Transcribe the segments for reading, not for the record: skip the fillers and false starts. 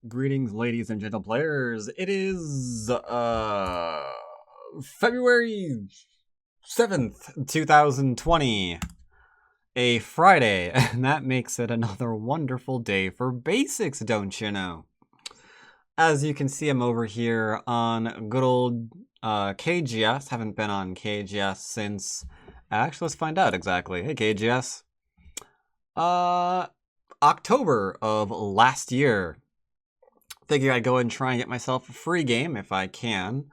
Greetings, ladies and gentle players. It is February 7th, 2020, a Friday, and that makes it another wonderful day for basics, don't you know? As you can see, I'm over here on good old KGS. Haven't been on KGS since... Actually, let's find out exactly. Hey, KGS. October of last year. Figure I'd go and try and get myself a free game if I can.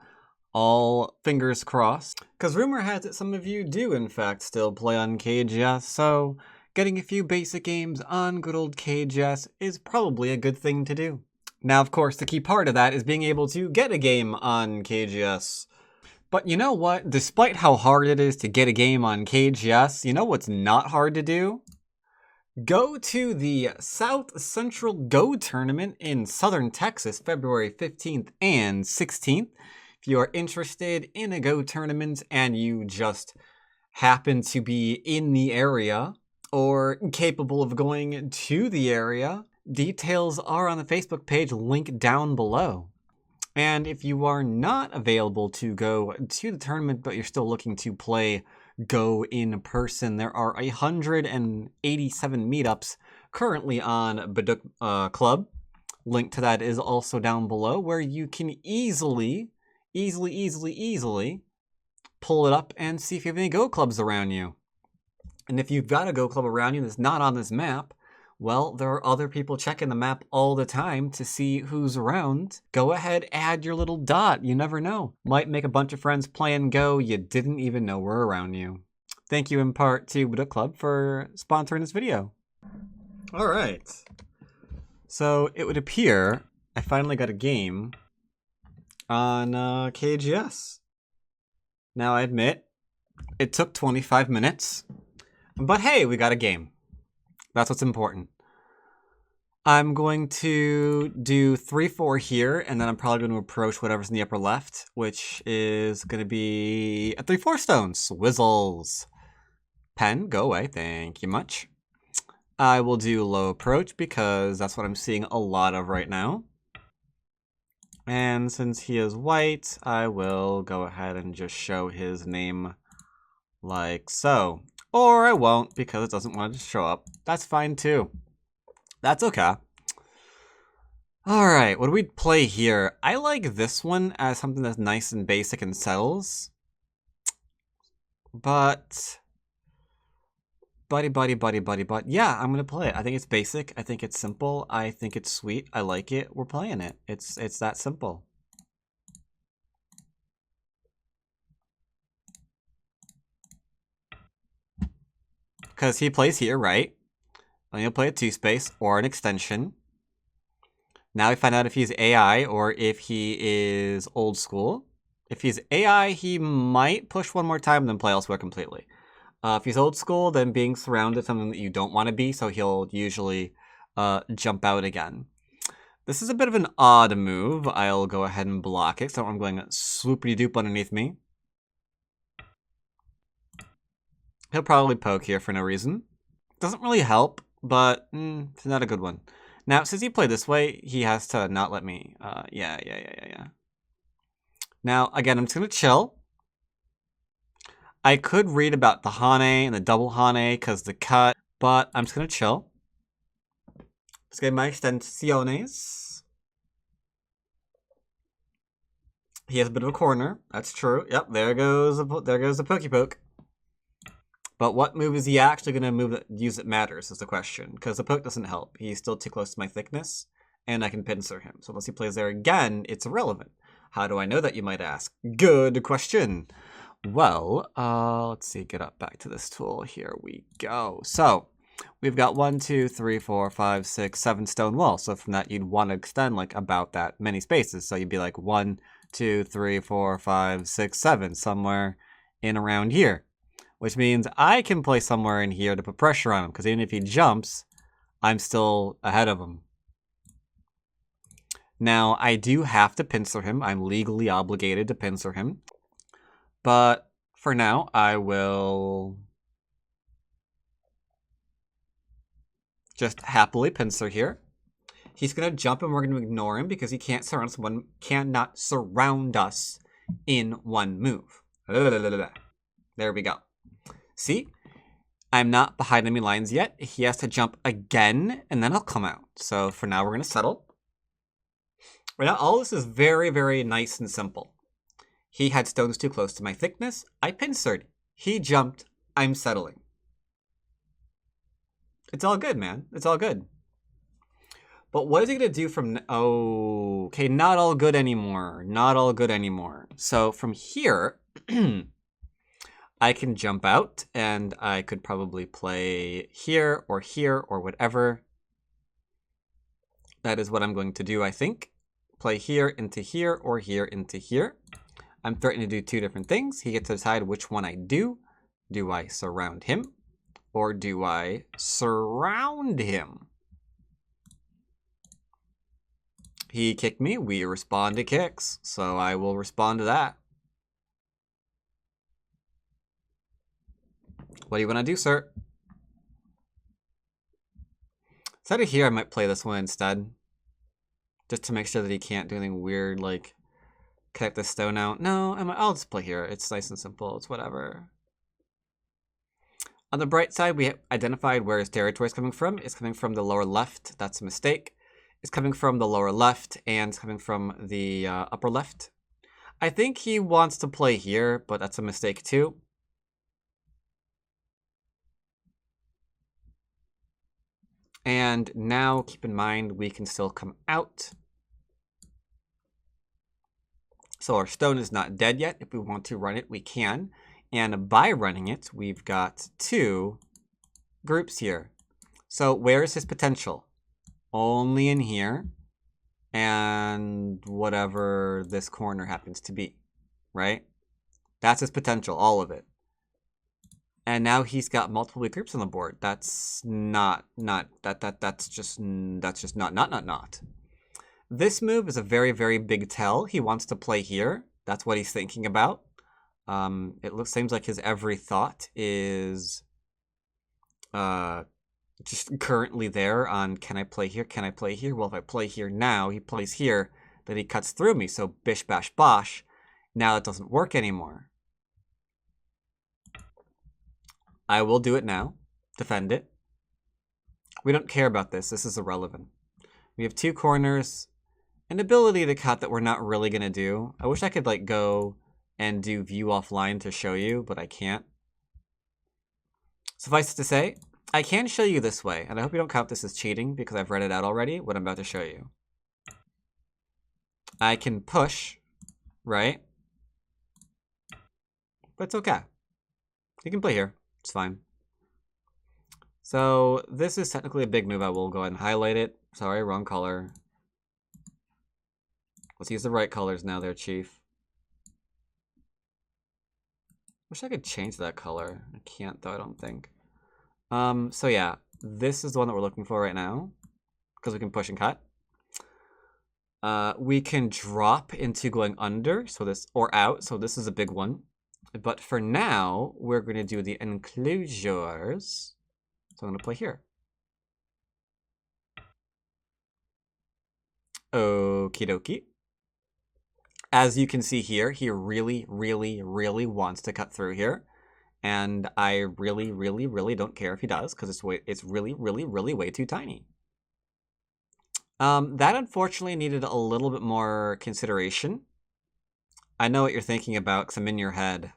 All fingers crossed. Because rumor has it some of you do, in fact, still play on KGS, so getting a few basic games on good old KGS is probably a good thing to do. Now, of course, the key part of that is being able to get a game on KGS. But you know what? Despite how hard it is to get a game on KGS, you know what's not hard to do? Go to the South Central Go tournament in Southern Texas, February 15th and 16th. If you are interested in a Go tournament and you just happen to be in the area or capable of going to the area, details are on the Facebook page linked down below. And if you are not available to go to the tournament, but you're still looking to play Go in person, there are 187 meetups currently on Baduk Club. Link to that is also down below, where you can easily pull it up and see if you have any Go clubs around you. And if you've got a Go club around you that's not on this map, well, there are other people checking the map all the time to see who's around. Go ahead, add your little dot. You never know. Might make a bunch of friends playing Go you didn't even know were around you. Thank you in part to Baduk Club for sponsoring this video. All right. So it would appear I finally got a game on KGS. Now I admit, it took 25 minutes, but hey, we got a game. That's what's important. I'm going to do 3-4 here, and then I'm probably going to approach whatever's in the upper left, which is going to be a 3-4 stone. Swizzles. Pen, go away. Thank you much. I will do low approach because that's what I'm seeing a lot of right now. And since he is white, I will go ahead and just show his name like so. Or I won't because it doesn't want to show up. That's fine too. That's okay. Alright, what do we play here? I like this one as something that's nice and basic and settles. But... Buddy. Yeah, I'm gonna play it. I think it's basic. I think it's simple. I think it's sweet. I like it. We're playing it. It's that simple. Because he plays here, right? And he'll play a 2-space or an extension. Now we find out if he's AI or if he is old school. If he's AI, he might push one more time and then play elsewhere completely. If he's old school, then being surrounded is something that you don't want to be, so he'll usually jump out again. This is a bit of an odd move. I'll go ahead and block it, so I'm going swoopity-doop underneath me. He'll probably poke here for no reason. Doesn't really help, but it's not a good one. Now, since he played this way, he has to not let me. Yeah. Now, again, I'm just going to chill. I could read about the Hane and the double Hane because the cut, but I'm just going to chill. Let's get my extensiones. He has a bit of a corner. That's true. Yep, there goes the pokey poke. But what move is he actually going to use that matters is the question. Because the poke doesn't help. He's still too close to my thickness. And I can pincer him. So unless he plays there again, it's irrelevant. How do I know that, you might ask? Good question. Well, let's see. Get up back to this tool. Here we go. So we've got 1, 2, 3, 4, 5, 6, 7 stone walls. So from that, you'd want to extend like about that many spaces. So you'd be like 1, 2, 3, 4, 5, 6, 7, somewhere in around here. Which means I can play somewhere in here to put pressure on him, because even if he jumps, I'm still ahead of him. Now, I do have to pincer him. I'm legally obligated to pincer him. But for now, I will just happily pincer here. He's going to jump and we're going to ignore him because he cannot surround us in one move. There we go. See? I'm not behind enemy lines yet. He has to jump again, and then I'll come out. So for now, we're going to settle. Right now, all this is very, very nice and simple. He had stones too close to my thickness. I pincered. He jumped. I'm settling. It's all good, man. It's all good. But what is he going to do from... Oh, okay, not all good anymore. Not all good anymore. So from here... I can jump out, and I could probably play here or whatever. That is what I'm going to do, I think. Play here into here or here into here. I'm threatening to do two different things. He gets to decide which one I do. Do I surround him or do I surround him? He kicked me. We respond to kicks, so I will respond to that. What do you want to do, sir? Instead of here, I might play this one instead. Just to make sure that he can't do anything weird, like connect the stone out. No, I'll just play here. It's nice and simple. It's whatever. On the bright side, we identified where his territory is coming from. It's coming from the lower left. That's a mistake. It's coming from the lower left, and it's coming from the upper left. I think he wants to play here, but that's a mistake too. And now, keep in mind, we can still come out. So our stone is not dead yet. If we want to run it, we can. And by running it, we've got two groups here. So where is his potential? Only in here and whatever this corner happens to be, right? That's his potential, all of it. And now he's got multiple weak groups on the board. That's that's just not. This move is a very, very big tell. He wants to play here. That's what he's thinking about. Seems like his every thought is just currently there on, can I play here? Can I play here? Well, if I play here now, he plays here, then he cuts through me. So bish, bash, bosh. Now it doesn't work anymore. I will do it now. Defend it. We don't care about this. This is irrelevant. We have two corners. An ability to cut that we're not really going to do. I wish I could like go and do view offline to show you, but I can't. Suffice it to say, I can show you this way, and I hope you don't count this as cheating because I've read it out already, what I'm about to show you. I can push, right? But it's okay. You can play here. It's fine. So this is technically a big move. I will go ahead and highlight it. Sorry, wrong color. Let's use the right colors now there, Chief. Wish I could change that color. I can't though, I don't think. So yeah, this is the one that we're looking for right now because we can push and cut. We can drop into going under, so this, or out, so this is a big one. But for now, we're going to do the enclosures. So I'm going to play here. Okie dokie. As you can see here, he really, really, really wants to cut through here. And I really, really, really don't care if he does, because it's really, really, really way too tiny. That unfortunately needed a little bit more consideration. I know what you're thinking about, because I'm in your head.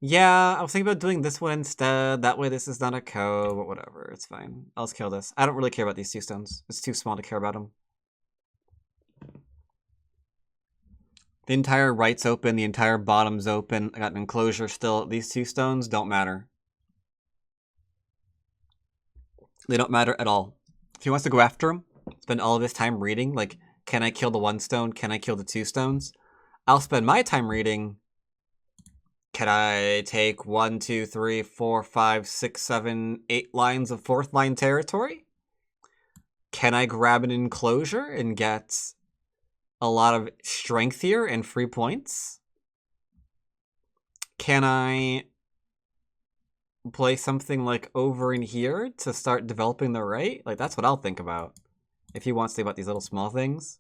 Yeah, I was thinking about doing this one instead. That way this is not a co, but whatever. It's fine. I'll just kill this. I don't really care about these two stones. It's too small to care about them. The entire right's open. The entire bottom's open. I got an enclosure still. These two stones don't matter. They don't matter at all. If he wants to go after him, spend all of his time reading, like, can I kill the one stone? Can I kill the two stones? I'll spend my time reading, can I take 1, 2, 3, 4, 5, 6, 7, 8 lines of 4th line territory? Can I grab an enclosure and get a lot of strength here and free points? Can I play something like over in here to start developing the right? Like, that's what I'll think about. if he wants to think about these little small things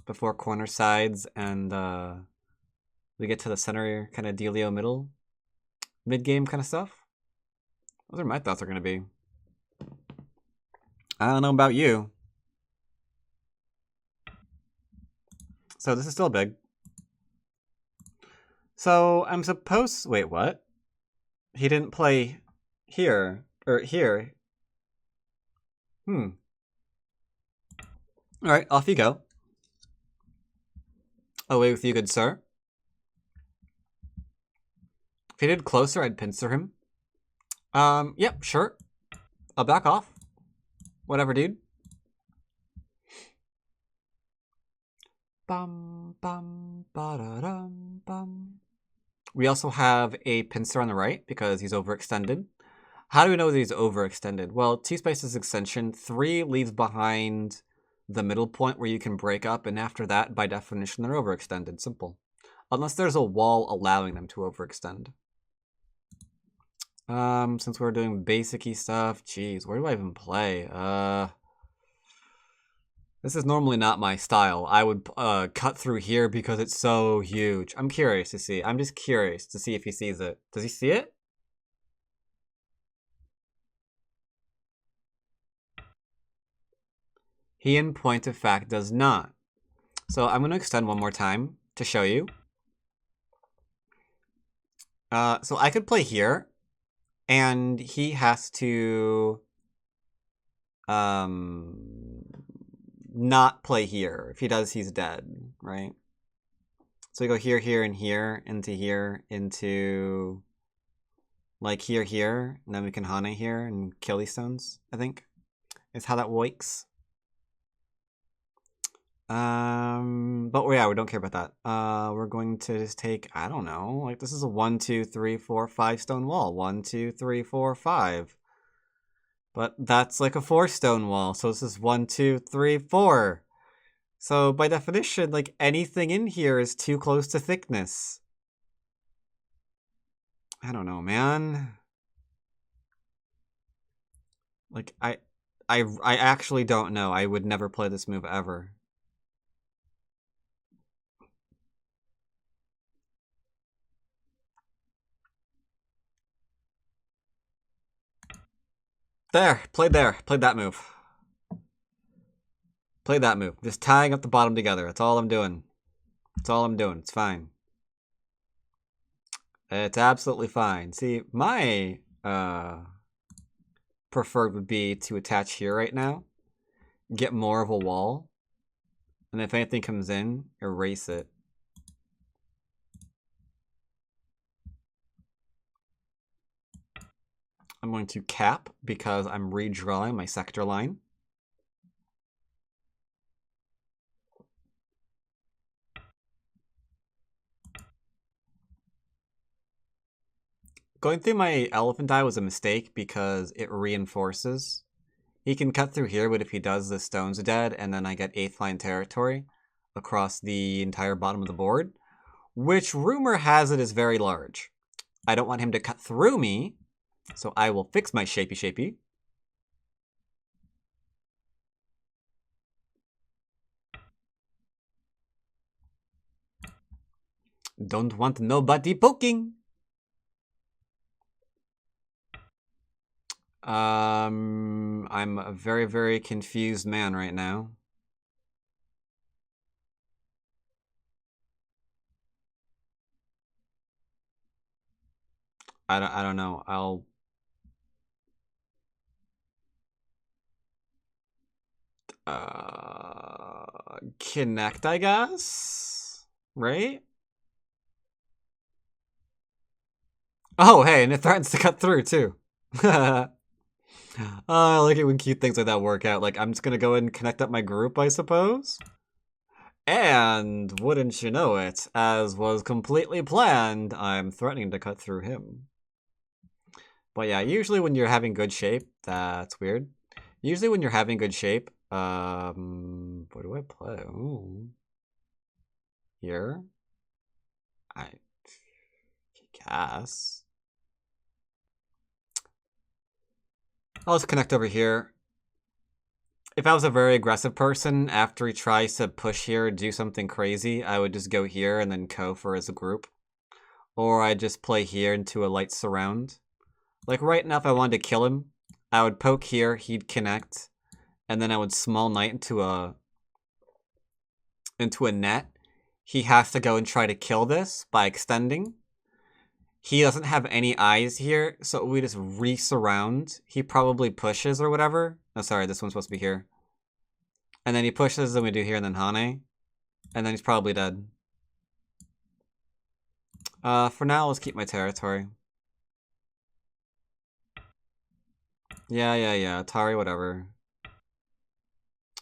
before corner sides and we get to the center kind of dealio middle, mid-game kind of stuff. Those are my thoughts are going to be. I don't know about you. So this is still big. So I'm supposed... Wait, what? He didn't play here. Or here. Alright, off you go. Away with you, good sir. If he did closer, I'd pincer him. Yep, sure. I'll back off. Whatever, dude. Bum, bum, ba-da-dum, bum. We also have a pincer on the right because he's overextended. How do we know that he's overextended? Well, T-Space's extension, 3 leaves behind the middle point where you can break up, and after that, by definition, they're overextended. Simple. Unless there's a wall allowing them to overextend. Since we're doing basic-y stuff, geez, where do I even play? This is normally not my style. I would cut through here because it's so huge. I'm curious to see. I'm just curious to see if he sees it. Does he see it? He, in point of fact, does not. So I'm going to extend one more time to show you. So I could play here, and he has to not play here. If he does, he's dead, right? So we go here, here, and here, into like here, and then we can Hane here and kill these stones, I think, is how that works. But yeah, we don't care about that. We're going to just take, I don't know, like this is a 1, 2, 3, 4, 5 stone wall. 1, 2, 3, 4, 5. But that's like a 4 stone wall, so this is 1, 2, 3, 4. So by definition, like anything in here is too close to thickness. I don't know, man. Like I actually don't know. I would never play this move ever. There, played that move. Played that move. Just tying up the bottom together. That's all I'm doing. That's all I'm doing. It's fine. It's absolutely fine. See, my preferred would be to attach here right now, get more of a wall, and if anything comes in, erase it. I'm going to cap because I'm redrawing my sector line. Going through my elephant eye was a mistake because it reinforces. He can cut through here, but if he does, the stones are dead, and then I get 8th line territory across the entire bottom of the board, which rumor has it is very large. I don't want him to cut through me, so I will fix my shapey. Don't want nobody poking. I'm a very, very confused man right now. I don't know. I'll connect, I guess, right? Oh, hey, and it threatens to cut through too. I like it when cute things like that work out. Like, I'm just gonna go ahead and connect up my group, I suppose. And wouldn't you know it, as was completely planned, I'm threatening to cut through him. But yeah, usually when you're having good shape, that's weird. Usually when you're having good shape, what do I play? Ooh. Here? I guess. I'll just connect over here. If I was a very aggressive person, after he tries to push here, do something crazy, I would just go here and then go for as a group. Or I'd just play here into a light surround. Like right now, if I wanted to kill him, I would poke here, he'd connect, and then I would small knight into a net. He has to go and try to kill this by extending. He doesn't have any eyes here, so we just re-surround. He probably pushes or whatever. Oh, sorry, this one's supposed to be here. And then he pushes, and we do here, and then Hane. And then he's probably dead. For now, let's keep my territory. Yeah. Atari, whatever.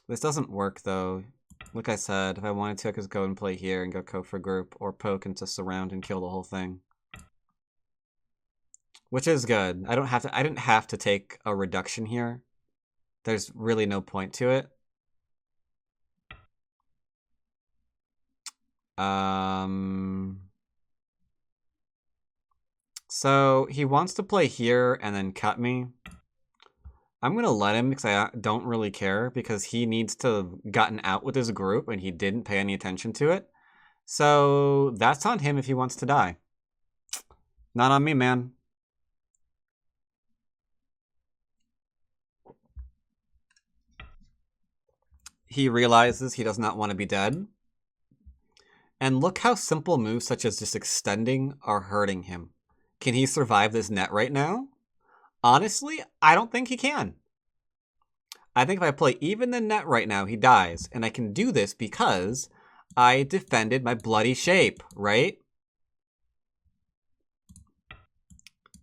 This doesn't work, though. Like I said, if I wanted to, I could go and play here and go for group, or poke into surround and kill the whole thing. Which is good. I didn't have to take a reduction here. There's really no point to it. So he wants to play here and then cut me. I'm going to let him because I don't really care, because he needs to have gotten out with his group and he didn't pay any attention to it. So that's on him if he wants to die. Not on me, man. He realizes he does not want to be dead. And look how simple moves such as just extending are hurting him. Can he survive this net right now? Honestly, I don't think he can. I think if I play even the net right now, he dies. And I can do this because I defended my bloody shape, right?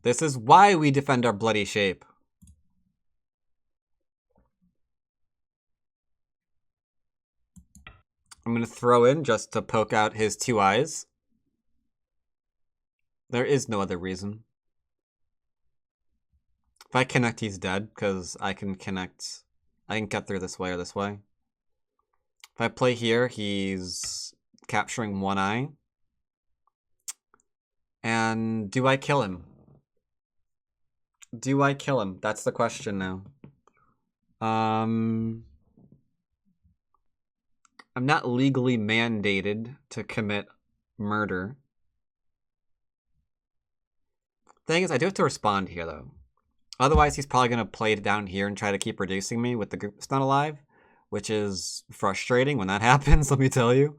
This is why we defend our bloody shape. I'm going to throw in just to poke out his 2 eyes. There is no other reason. If I connect, he's dead, because I can connect. I can get through this way or this way. If I play here, he's capturing 1 eye. And do I kill him? Do I kill him? That's the question now. I'm not legally mandated to commit murder. Thing is, I do have to respond here, though. Otherwise, he's probably going to play it down here and try to keep reducing me with the group that's not alive, which is frustrating when that happens, let me tell you.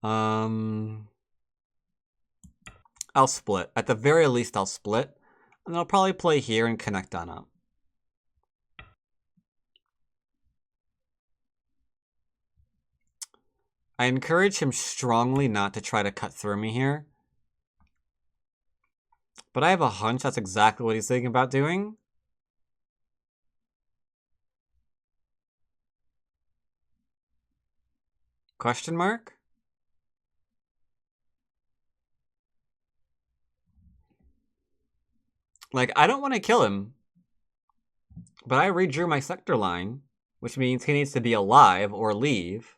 I'll split. At the very least, I'll split. And I'll probably play here and connect on up. I encourage him strongly not to try to cut through me here. But I have a hunch that's exactly what he's thinking about doing. Question mark? Like, I don't want to kill him. But I redrew my sector line, which means he needs to be alive or leave.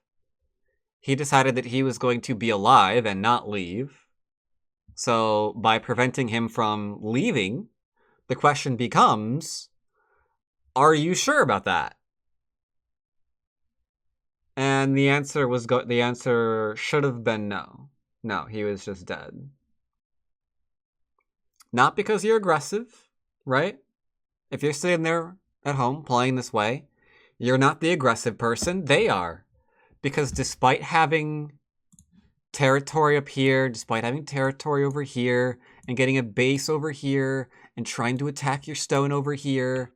He decided that he was going to be alive and not leave. So by preventing him from leaving, the question becomes, are you sure about that? And the answer was the answer should have been no. No, he was just dead. Not because you're aggressive, right? If you're sitting there at home playing this way, you're not the aggressive person, they are. Because despite having territory up here, despite having territory over here, and getting a base over here, and trying to attack your stone over here,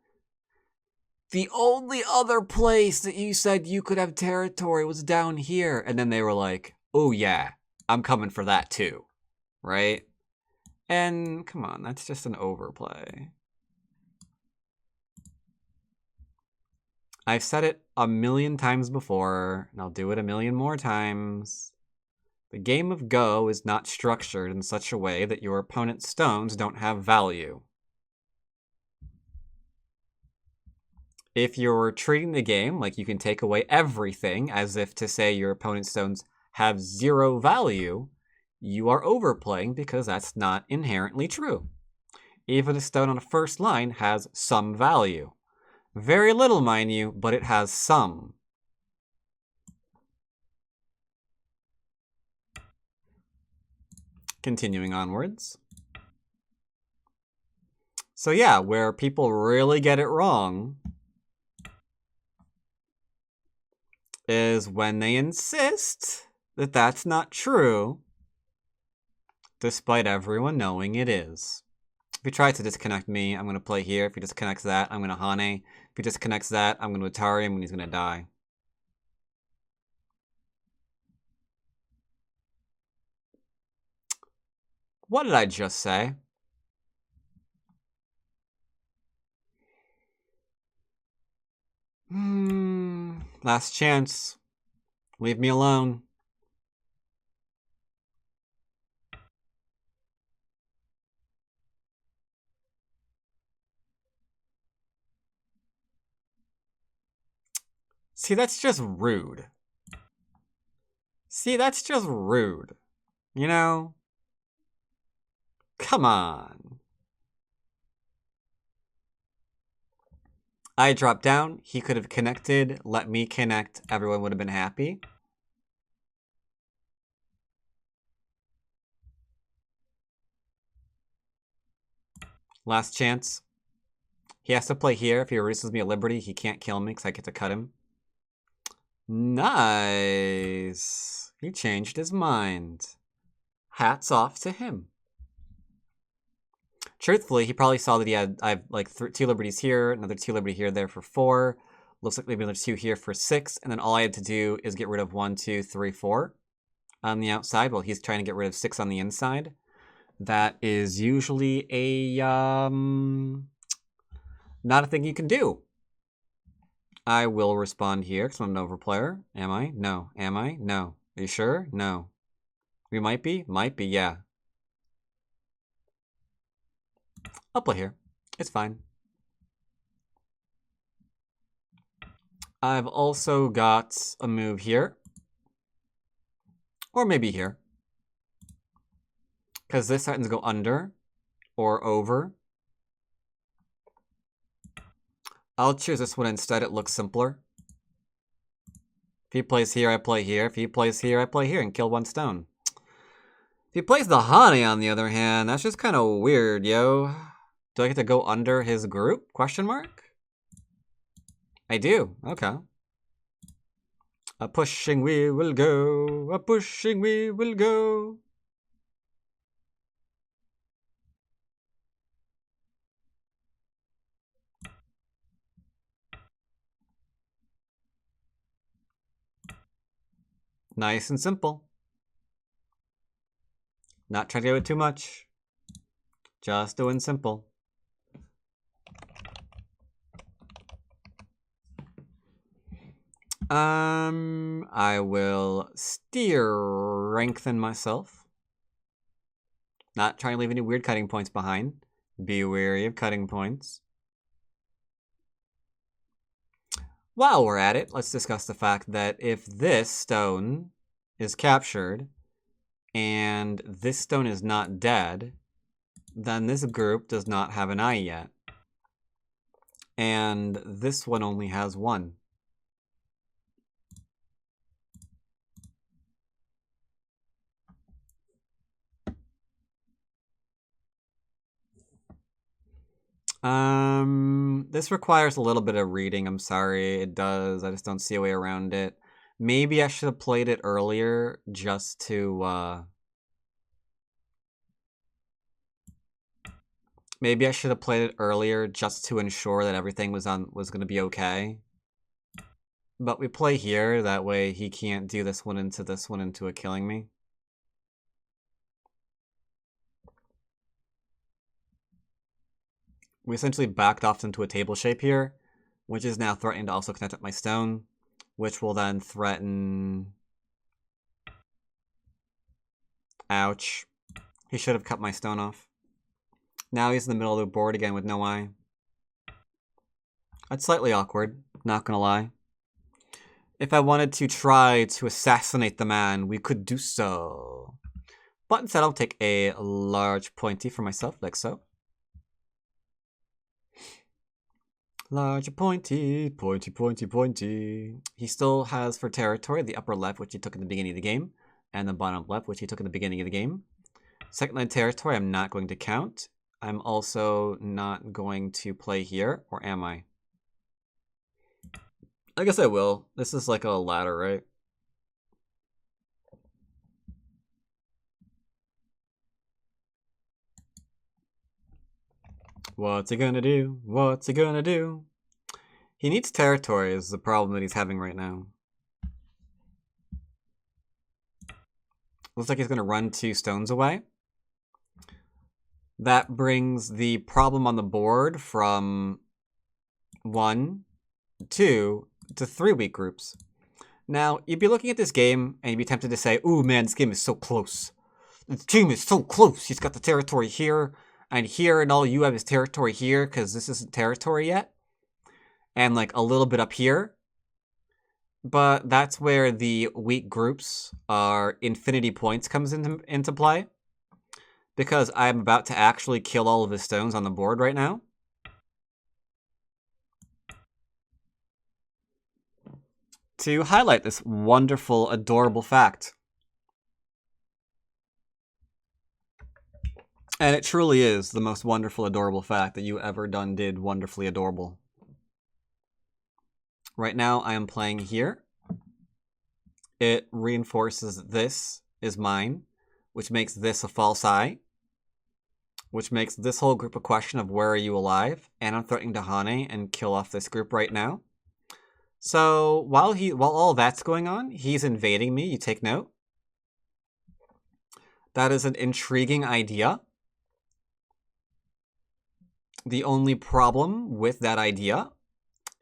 the only other place that you said you could have territory was down here. And then they were like, oh yeah, I'm coming for that too, right? And come on, that's just an overplay. I've said it a million times before, and I'll do it a million more times. The game of Go is not structured in such a way that your opponent's stones don't have value. If you're treating the game like you can take away everything, as if to say your opponent's stones have 0 value, you are overplaying, because that's not inherently true. Even a stone on a first line has some value. Very little, mind you, but it has some. Continuing onwards. So yeah, where people really get it wrong is when they insist that that's not true, despite everyone knowing it is. If he tries to disconnect me, I'm going to play here. If he disconnects that, I'm going to Hane. If he disconnects that, I'm going to Atari him and he's going to die. What did I just say? Last chance. Leave me alone. See, that's just rude. See, that's just rude. You know? Come on. I dropped down. He could have connected. Let me connect. Everyone would have been happy. Last chance. He has to play here. If he releases me at Liberty, he can't kill me because I get to cut him. Nice. He changed his mind. Hats off to him. Truthfully, he probably saw that I have like 2 Liberties here, another 2 Liberty here, there for 4. Looks like maybe another 2 here for 6. And then all I had to do is get rid of 1, 2, 3, 4 on the outside while he's trying to get rid of 6 on the inside. That is usually a, not a thing you can do. I will respond here because I'm an overplayer. Am I? No. Am I? No. Are you sure? No. We might be? Might be, yeah. I'll play here. It's fine. I've also got a move here. Or maybe here. Because this happens to go under or over. I'll choose this one instead. It looks simpler. If he plays here, I play here. If he plays here, I play here and kill 1 stone. If he plays the Hane, on the other hand, that's just kind of weird, yo. Do I get to go under his group? Question mark? I do. Okay. A pushing we will go. A pushing we will go. Nice and simple. Not trying to do it too much. Just doing simple. I will strengthen myself. Not trying to leave any weird cutting points behind. Be wary of cutting points. While we're at it, let's discuss the fact that if this stone is captured and this stone is not dead, then this group does not have an eye yet. And this one only has 1. This requires a little bit of reading. I'm sorry, it does. I just don't see a way around it. Maybe I should have played it earlier just to, maybe I should have played it earlier just to ensure that everything was going to be okay. But we play here, that way he can't do this one into a killing me. We essentially backed off into a table shape here, which is now threatening to also connect up my stone, which will then threaten... Ouch. He should have cut my stone off. Now he's in the middle of the board again with no eye. That's slightly awkward, not gonna lie. If I wanted to try to assassinate the man, we could do so. But instead I'll take a large pointy for myself, like so. Large pointy, pointy, pointy, pointy. He still has for territory the upper left, which he took in the beginning of the game, and the bottom left, which he took in the beginning of the game. Second line territory, I'm not going to count. I'm also not going to play here, or am I? I guess I will. This is like a ladder, right? What's he gonna do? What's he gonna do? He needs territory is the problem that he's having right now. Looks like he's gonna run 2 stones away. That brings the problem on the board from 1, 2 to 3 weak groups. Now, you'd be looking at this game and you'd be tempted to say, ooh man, this game is so close. This team is so close. He's got the territory here and all you have is territory here because this isn't territory yet. And like a little bit up here. But that's where the weak groups are infinity points comes into play. Because I'm about to actually kill all of his stones on the board right now. To highlight this wonderful, adorable fact. And it truly is the most wonderful, adorable fact that you ever did wonderfully adorable. Right now, I am playing here. It reinforces this is mine, which makes this a false eye, which makes this whole group a question of where are you alive, and I'm threatening to Hane and kill off this group right now. So while all that's going on, he's invading me, you take note. That is an intriguing idea. The only problem with that idea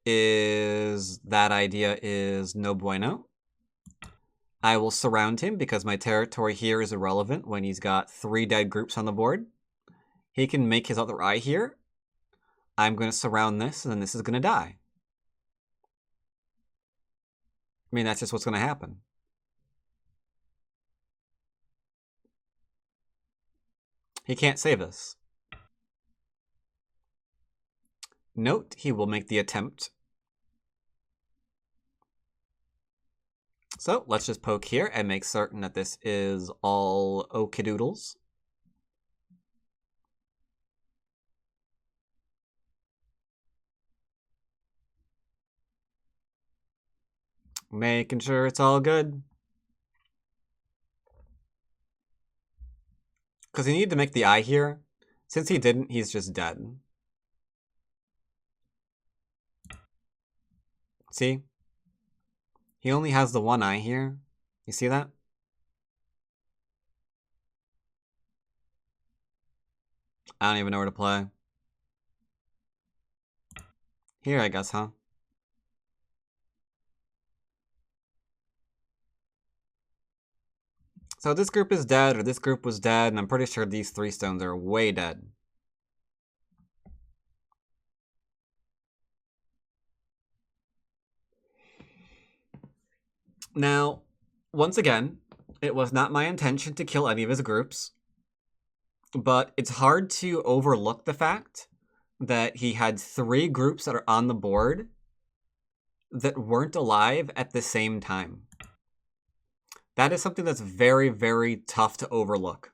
is no bueno. I will surround him because my territory here is irrelevant when he's got 3 dead groups on the board. He can make his other eye here. I'm going to surround this, and then this is going to die. I mean, that's just what's going to happen. He can't save us. Note, he will make the attempt. So let's just poke here and make certain that this is all okidoodles. Making sure it's all good. Because he needed to make the eye here. Since he didn't, he's just dead. See? He only has the 1 eye here. You see that? I don't even know where to play. Here, I guess, huh? So this group is dead, or this group was dead, and I'm pretty sure these 3 stones are way dead. Now, once again, it was not my intention to kill any of his groups, but it's hard to overlook the fact that he had 3 groups that are on the board that weren't alive at the same time. That is something that's very, very tough to overlook.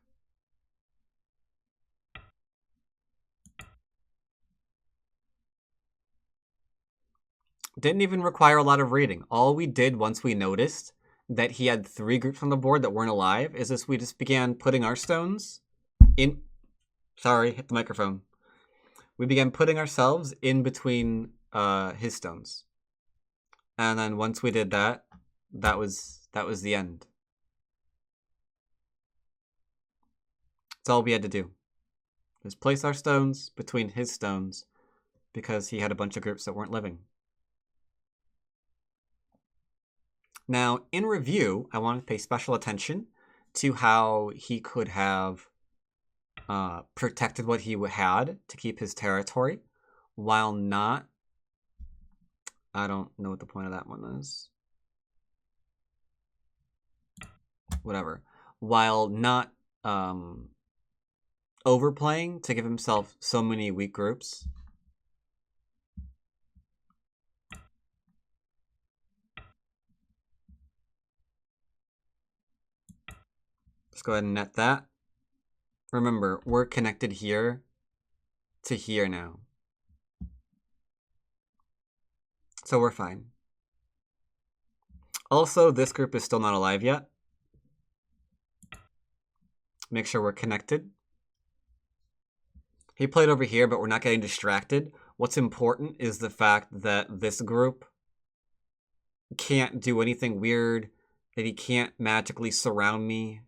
Didn't even require a lot of reading. All we did once we noticed that he had 3 groups on the board that weren't alive is we just began putting our stones in... Sorry, hit the microphone. We began putting ourselves in between his stones. And then once we did that, that was the end. That's all we had to do. Just place our stones between his stones because he had a bunch of groups that weren't living. Now, in review, I want to pay special attention to how he could have protected what he had to keep his territory while not... I don't know what the point of that one is. Whatever. While not overplaying to give himself so many weak groups. Let's go ahead and net that. Remember, we're connected here to here now. So we're fine. Also, this group is still not alive yet. Make sure we're connected. He played over here, but we're not getting distracted. What's important is the fact that this group can't do anything weird, that he can't magically surround me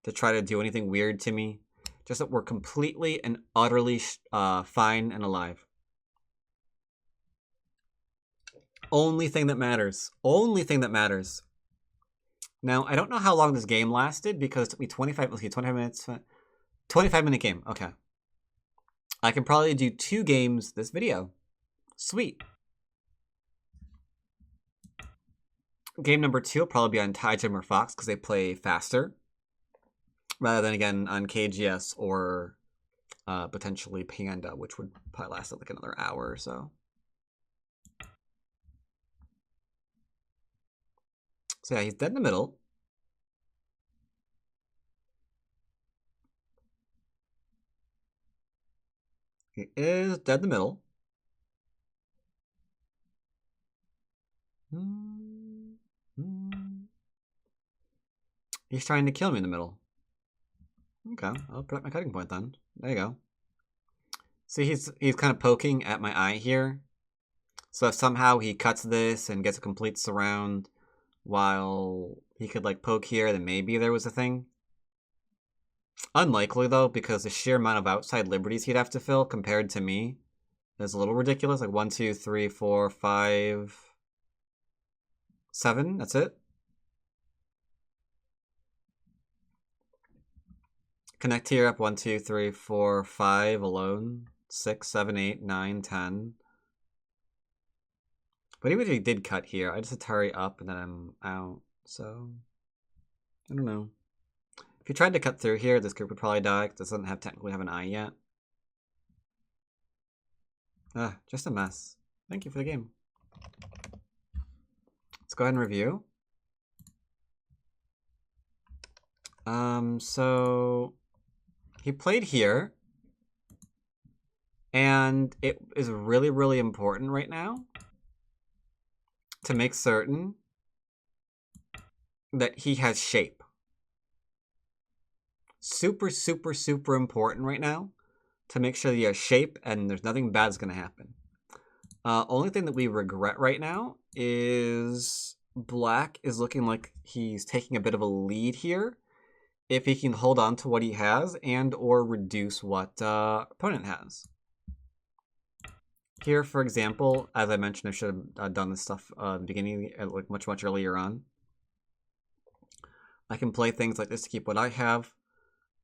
to try to do anything weird to me. Just that we're completely and utterly fine and alive. Only thing that matters. Only thing that matters. Now, I don't know how long this game lasted because it took me 25 minutes. 25-minute game. Okay. I can probably do 2 games this video. Sweet. Game number 2 will probably be on Taijim or Fox because they play faster. Rather than, again, on KGS or potentially Panda, which would probably last like another hour or so. So yeah, he's dead in the middle. He is dead in the middle. He's trying to kill me in the middle. Okay, I'll put up my cutting point then. There you go. See, he's kind of poking at my eye here. So if somehow he cuts this and gets a complete surround while he could like poke here, then maybe there was a thing. Unlikely though, because the sheer amount of outside liberties he'd have to fill compared to me is a little ridiculous. Like 1, 2, 3, 4, 5, 7. That's it. Connect here up 1, 2, 3, 4, 5 alone. 6, 7, 8, 9, 10. But even if he did cut here, I just had to hurry up and then I'm out. So, I don't know. If he tried to cut through here, this group would probably die because it doesn't technically have an eye yet. Just a mess. Thank you for the game. Let's go ahead and review. So he played here. And it is really, really important right now to make certain that he has shape. Super, super, super important right now to make sure that he has shape and there's nothing bad that's going to happen. Only thing that we regret right now is Black is looking like he's taking a bit of a lead here. If he can hold on to what he has and or reduce what opponent has. Here, for example, as I mentioned, I should have done this stuff at the beginning, like much earlier on. I can play things like this to keep what I have.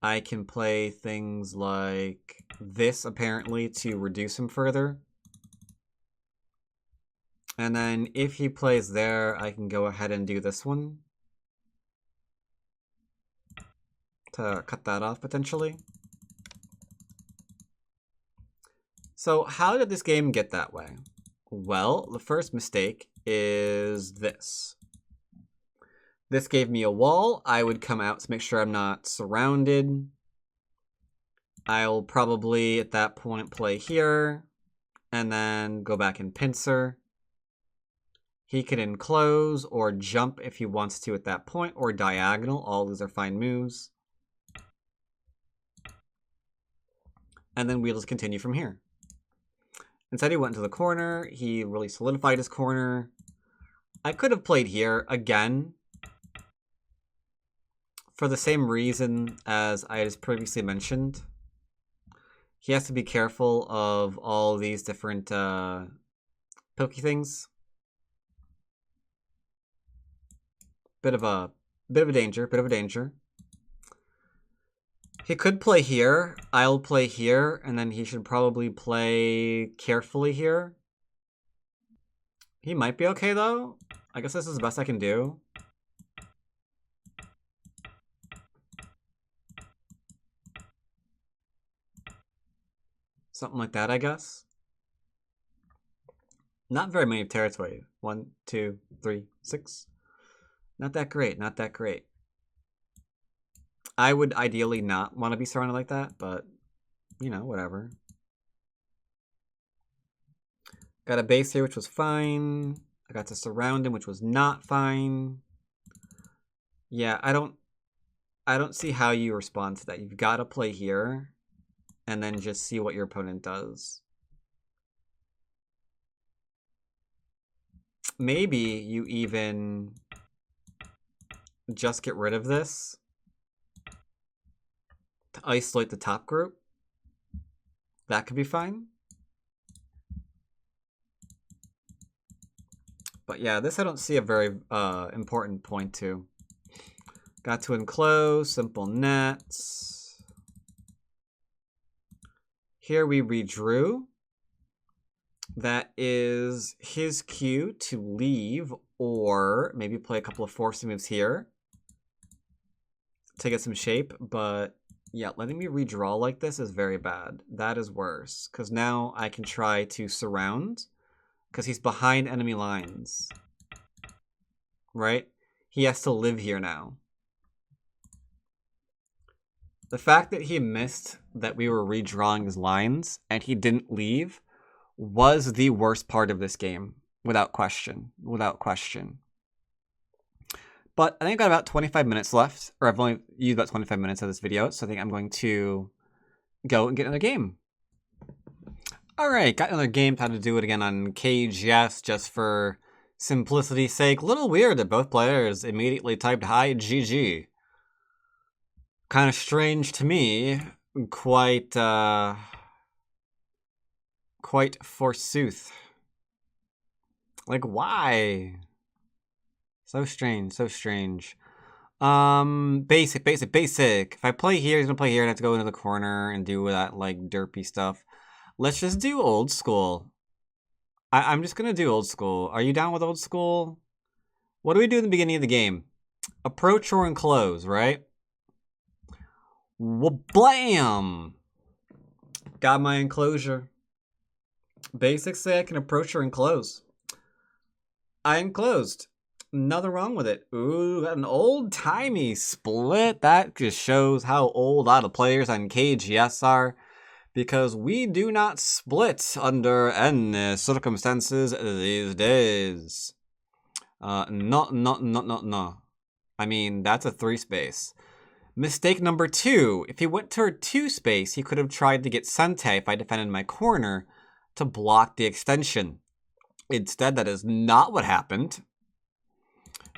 I can play things like this, apparently, to reduce him further. And then if he plays there, I can go ahead and do this one to cut that off, potentially. So how did this game get that way? Well, the first mistake is this. This gave me a wall. I would come out to make sure I'm not surrounded. I'll probably, at that point, play here. And then go back and pincer. He can enclose or jump if he wants to at that point, or diagonal. All these are fine moves. And then we'll just continue from here. Instead, he went to the corner. He really solidified his corner. I could have played here again for the same reason as I just previously mentioned. He has to be careful of all these different pokey things. Bit of a danger. He could play here. I'll play here, and then he should probably play carefully here. He might be okay, though. I guess this is the best I can do. Something like that, I guess. Not very many territory. 1, 2, 3, 6. Not that great, not that great. I would ideally not want to be surrounded like that, but, you know, whatever. Got a base here, which was fine. I got to surround him, which was not fine. Yeah, I don't see how you respond to that. You've got to play here and then just see what your opponent does. Maybe you even just get rid of this to isolate the top group. That could be fine. But yeah, this I don't see a very important point to. Got to enclose, simple nets. Here we redrew. That is his cue to leave or maybe play a couple of force moves here to get some shape. But yeah, letting me redraw like this is very bad. That is worse because now I can try to surround because he's behind enemy lines, right? He has to live here now. The fact that he missed that we were redrawing his lines and he didn't leave was the worst part of this game, without question. Without question. But I think I've got about 25 minutes left, or I've only used about 25 minutes of this video, so I think I'm going to go and get another game. Alright, got another game. Time to do it again on KGS just for simplicity's sake. A little weird that both players immediately typed hi GG. Kind of strange to me. Quite forsooth. Like, why? So strange, so strange. Basic. If I play here, he's gonna play here and I have to go into the corner and do that, like, derpy stuff. Let's just do old school. I'm just gonna do old school. Are you down with old school? What do we do in the beginning of the game? Approach or enclose, right? Blam! Got my enclosure. Basics say I can approach or enclose. I enclosed. Nothing wrong with it. Ooh, got an old-timey split. That just shows how old a lot of players on KGS are. Because we do not split under any circumstances these days. No. I mean, that's a 3-space. Mistake number 2. If he went to a 2-space, he could have tried to get Sente if I defended my corner to block the extension. Instead, that is not what happened.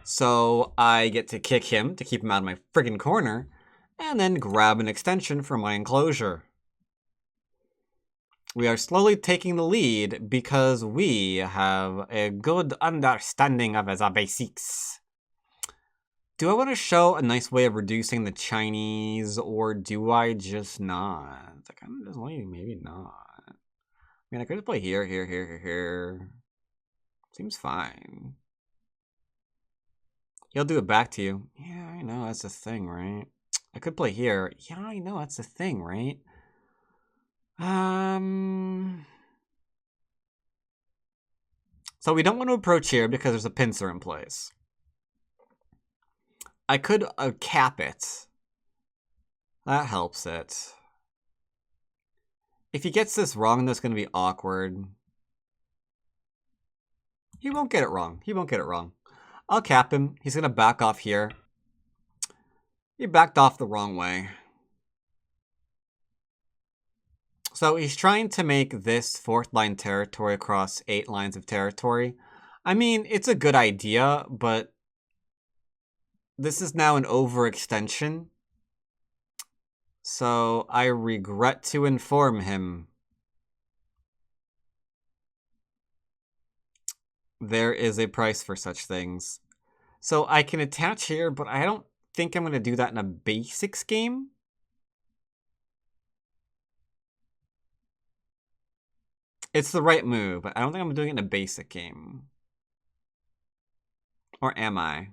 So I get to kick him to keep him out of my friggin' corner, and then grab an extension for my enclosure. We are slowly taking the lead because we have a good understanding of the basics. Do I want to show a nice way of reducing the Chinese, or do I just not? I kind of just like, maybe not. I mean, I could just play here. Seems fine. He'll do it back to you. Yeah, I know, that's the thing, right? I could play here. Yeah, I know, that's the thing, right? So we don't want to approach here because there's a pincer in place. I could cap it. That helps it. If he gets this wrong, that's going to be awkward. He won't get it wrong. I'll cap him. He's going to back off here. He backed off the wrong way. So he's trying to make this 4th line territory across 8 lines of territory. I mean, it's a good idea, but this is now an overextension. So I regret to inform him. There is a price for such things. So I can attach here, but I don't think I'm going to do that in a basics game. It's the right move, but I don't think I'm doing it in a basic game. Or am I?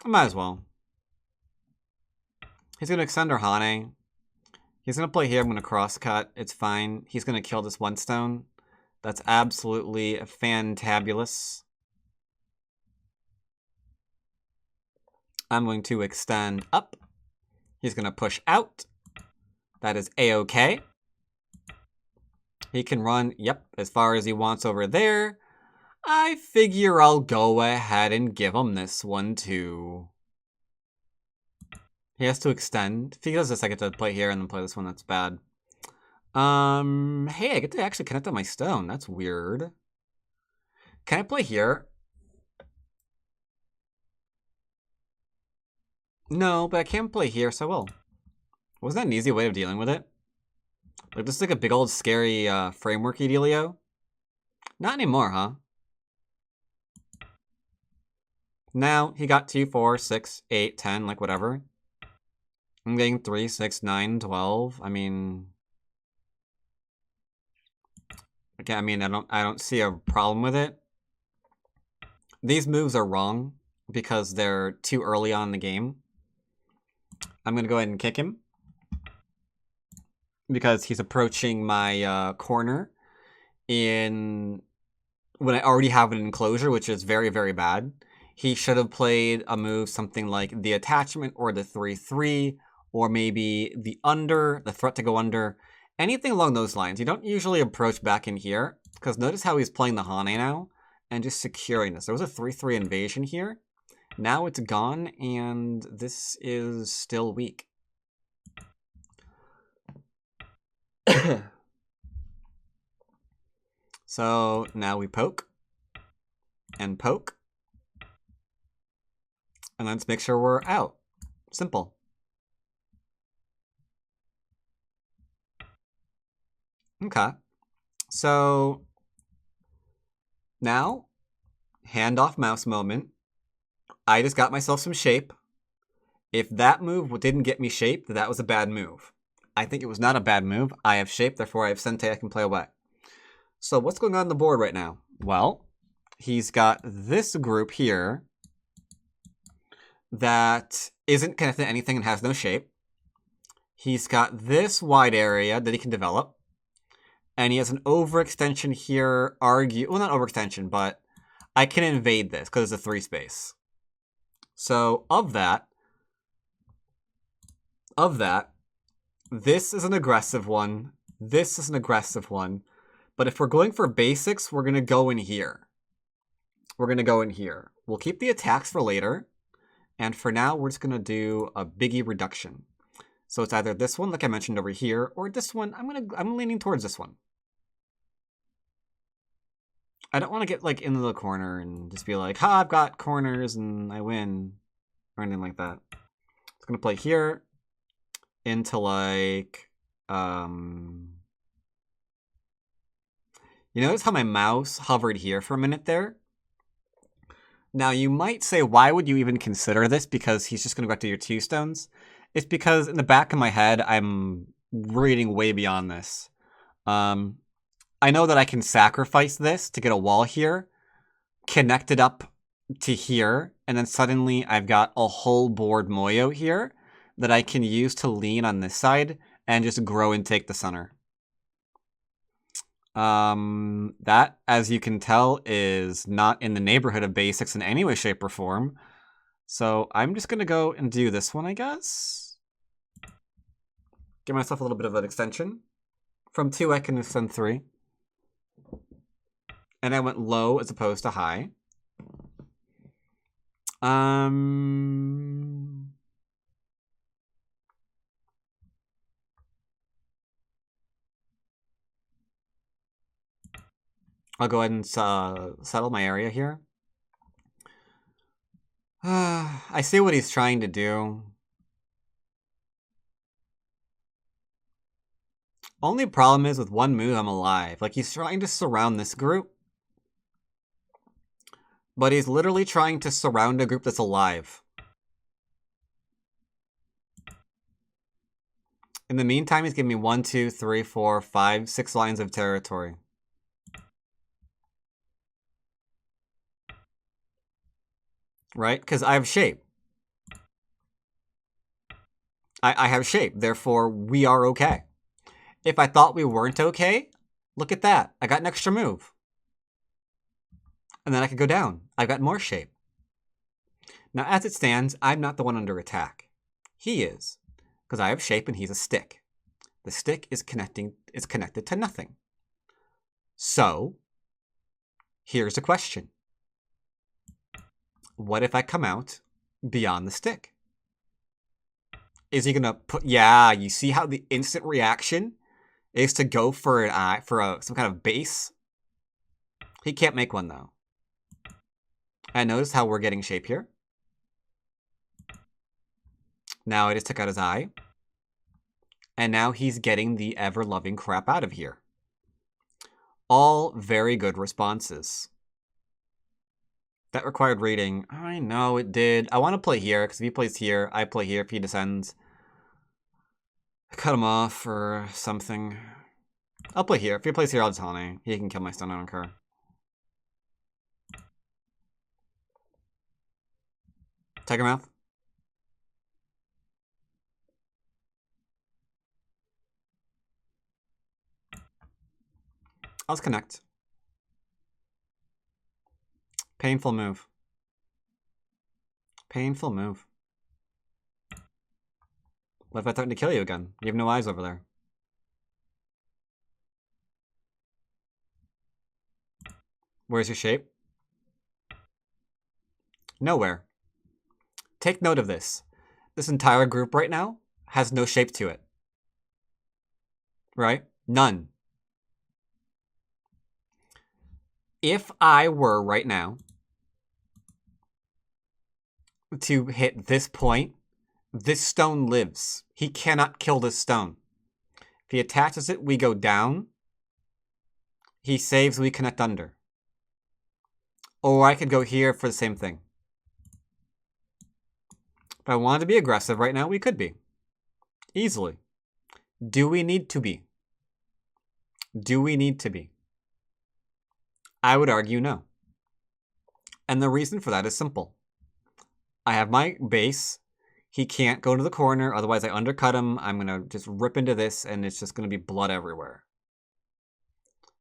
I might as well. He's going to extend our Hane. He's going to play here. I'm going to cross-cut. It's fine. He's going to kill this 1 stone. That's absolutely fantabulous. I'm going to extend up. He's going to push out. That is A-okay. He can run, yep, as far as he wants over there. I figure I'll go ahead and give him this one too. He has to extend. If he does this, I get to play here and then play this one. That's bad. Hey, I get to actually connect on my stone. That's weird. Can I play here? No, but I can play here, so I will. Wasn't that an easy way of dealing with it? Like, this is like a big old scary frameworky dealio. Not anymore, huh? Now, he got 2, 4, 6, 8, 10, like whatever. I'm getting 3, 6, 9, 12. I mean... Okay, I mean, I don't see a problem with it. These moves are wrong because they're too early on in the game. I'm going to go ahead and kick him because he's approaching my corner when I already have an enclosure, which is very, very bad. He should have played a move something like the attachment or the 3-3 or maybe the threat to go under. Anything along those lines. You don't usually approach back in here because notice how he's playing the Hane now and just securing this. There was a 3-3 invasion here. Now it's gone, and this is still weak. So now we poke. And poke. And let's make sure we're out. Simple. Okay. So now, hand off mouse moment. I just got myself some shape. If that move didn't get me shape, that was a bad move. I think it was not a bad move. I have shape, therefore I have Sente I can play away. So what's going on the board right now? Well, he's got this group here that isn't connected to anything and has no shape. He's got this wide area that he can develop. And he has an overextension here, well, not overextension, but I can invade this because it's a 3 space. So of that, this is an aggressive one. This is an aggressive one. But if we're going for basics, we're going to go in here. We're going to go in here. We'll keep the attacks for later. And for now, we're just going to do a biggie reduction. So it's either this one, like I mentioned over here, or this one. I'm leaning towards this one. I don't want to get like into the corner and just be like, ha, I've got corners and I win, or anything like that. It's gonna play here into like, you notice how my mouse hovered here for a minute there? Now you might say, why would you even consider this? Because he's just gonna go back to your 2 stones. It's because in the back of my head, I'm reading way beyond this. I know that I can sacrifice this to get a wall here, connect it up to here, and then suddenly I've got a whole board Moyo here that I can use to lean on this side and just grow and take the center. That, as you can tell, is not in the neighborhood of basics in any way, shape, or form. So I'm just going to go and do this one, I guess. Give myself a little bit of an extension. From 2, I can extend 3. And I went low as opposed to high. I'll go ahead and settle my area here. I see what he's trying to do. Only problem is with one move, I'm alive. Like, he's trying to surround this group. But he's literally trying to surround a group that's alive. In the meantime, he's giving me 1, 2, 3, 4, 5, 6 lines of territory. Right? Because I have shape. I have shape. Therefore, we are okay. If I thought we weren't okay, look at that. I got an extra move. And then I could go down. I've got more shape. Now, as it stands, I'm not the one under attack. He is, because I have shape and he's a stick. The stick is connected to nothing. So, here's a question. What if I come out beyond the stick? Is he gonna put? Yeah, you see how the instant reaction is to go for an eye for some kind of base. He can't make one though. And notice how we're getting shape here. Now I just took out his eye. And now he's getting the ever-loving crap out of here. All very good responses. That required reading. I know it did. I want to play here, because if he plays here, I play here. If he descends, I cut him off or something. I'll play here. If he plays here, I'll just honey. He can kill my stone, I don't care. Tiger Mouth. Let's connect. Painful move. Painful move. What if I threaten to kill you again? You have no eyes over there. Where's your shape? Nowhere. Take note of this. This entire group right now has no shape to it. Right? None. If I were right now to hit this point, this stone lives. He cannot kill this stone. If he attaches it, we go down. He saves, we connect under. Or I could go here for the same thing. If I wanted to be aggressive right now, we could be. Easily. Do we need to be? Do we need to be? I would argue no. And the reason for that is simple. I have my base. He can't go to the corner, otherwise I undercut him. I'm going to just rip into this, and it's just going to be blood everywhere.